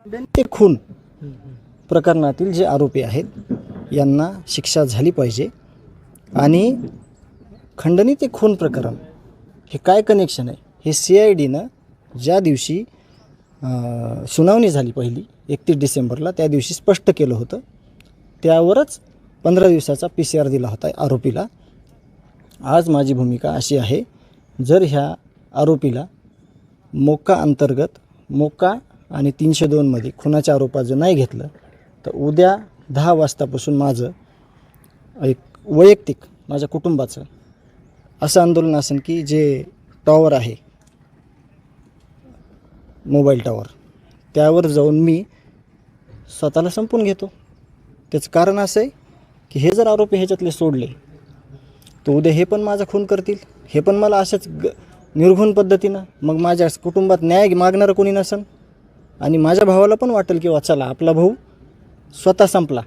ते खून प्रकरणातील जे आरोपी आहेत यांना शिक्षा झाली पाहिजे. आणि खंडणी ते खून प्रकरण हे काय कनेक्शन आहे हे CIDनं ज्या दिवशी सुनावणी झाली पहिली 31 डिसेंबरला त्या दिवशी स्पष्ट केलं होतं. त्यावरच 15 दिवसाचा PCR दिला होता आरोपीला. आज माझी भूमिका अशी आहे, जर ह्या आरोपीला मोक्का अंतर्गत मोक्का आणि 302मध्ये खुनाच्या आरोपाचं नाही घेतलं तर उद्या 10 वाजतापासून माझं एक वैयक्तिक माझ्या कुटुंबाचं असं आंदोलन असेल की जे टॉवर आहे मोबाईल टॉवर त्यावर जाऊन मी स्वतःला संपून घेतो. त्याचं कारण असं आहे की हे जर आरोपी ह्याच्यातले सोडले तर उद्या हे पण माझा खून करतील, हे पण मला अशाच निर्घुण पद्धतीनं मग माझ्या कुटुंबात न्याय मागणारं कोणी नसेल. आणि माझ्या भावाला पण वाटेल की चला आपला भाऊ स्वतः संपला